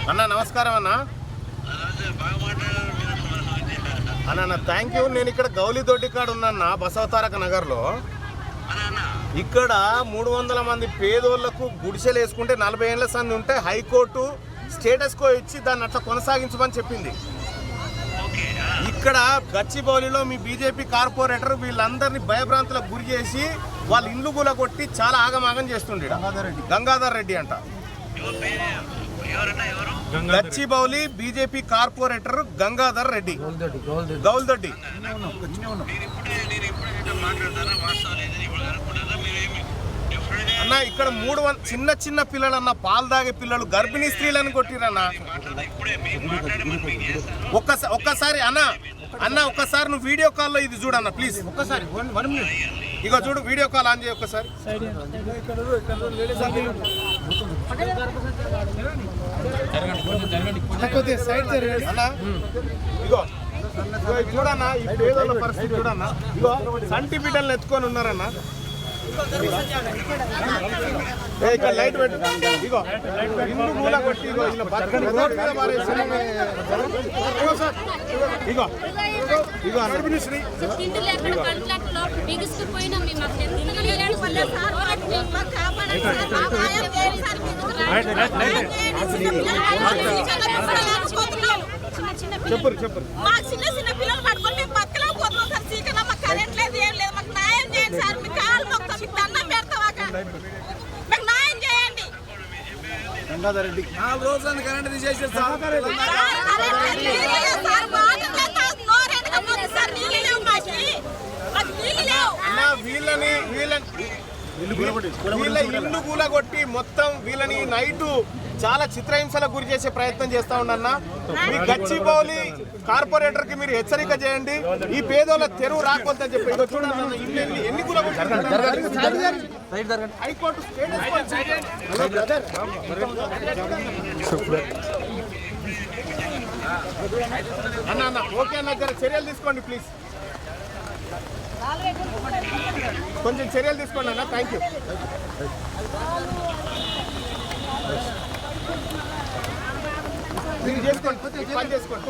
అన్న నమస్కారం అన్న. అన్న థ్యాంక్ యూ. నేను ఇక్కడ గౌలిదొడ్డి కాడ ఉన్నాన్న, బసవతారక నగర్లో. ఇక్కడ 300 మంది పేదోళ్లకు గుడిసెలు వేసుకుంటే 40 ఏళ్ల సంది ఉంటే హైకోర్టు స్టేటస్ కో ఇచ్చి దాన్ని అట్లా కొనసాగించమని చెప్పింది. ఇక్కడ గచ్చిబౌలిలో మీ బీజేపీ కార్పొరేటర్ వీళ్ళందరినీ భయభ్రాంతులకు గురి చేసి వాళ్ళ ఇల్లు కూలగొట్టి చాలా ఆగమాగం చేస్తుండే గంగాధర్ రెడ్డి అంట. Gachibowli BJP corporator Gangadhar Reddy Gouldoddi. అన్న ఇక్కడ 300 చిన్న చిన్న పిల్లలన్న, పాలు తాగే పిల్లలు, గర్భిణీ స్త్రీలను కొట్టిరన్న. ఒక్కసారి అన్న ఒక్కసారి నువ్వు వీడియో కాల్లో ఇది చూడన్న ప్లీజ్. ఒక్కసారి ఇక చూడు, వీడియో కాల్ ఆన్ చేయి ఒక్కసారి. అన్న ఇగో చూడన్న, ఈ పేదల పరిస్థితి చూడన్న. ఇగో సంటి బిడ్డలను ఎత్తుకొని ఉన్నారన్న. ఇక్కడ లైట్ పెట్టు. ఇగో ఇల్లు మూల కొట్టి ఇగో ఇలా ఇగో ఇగో అర్బినిశ్రీ చెప్పరు చెప్పరు. మాకు చిన్న చిన్న పిల్లలు పట్టుకొని మేము బతకలేకపోతున్నాం సార్. సీకన్నా మాకు కరెంట్ లేదు, ఏం లేదు. మాకు న్యాయం చేయండి సార్. మీ కాలు మొత్తం మీకు దండం పెడతావాక మాకు న్యాయం చేయండి. గంగాధర్ రెడ్డి 4 రోజులు కరెంట్ తీసేసారు సార్. వీళ్ళ ఇల్లు కూలగొట్టి మొత్తం వీళ్ళని నైట్ చాలా చిత్రహింసలకు గురి చేసే ప్రయత్నం చేస్తా ఉండన్నా. మీ గచ్చిబౌలి కార్పొరేటర్ కి మీరు హెచ్చరిక చేయండి, ఈ పేదోళ్ళ తెరువు రాకొద్దని చెప్పి. ఇక చూడండి ఎన్ని హైకోర్టు అన్న ఓకే అన్న, చర్యలు తీసుకోండి ప్లీజ్, కొంచెం చర్యలు తీసుకోండి అన్న. Thank you. మీరు చేసుకోండి, పని చేసుకోండి.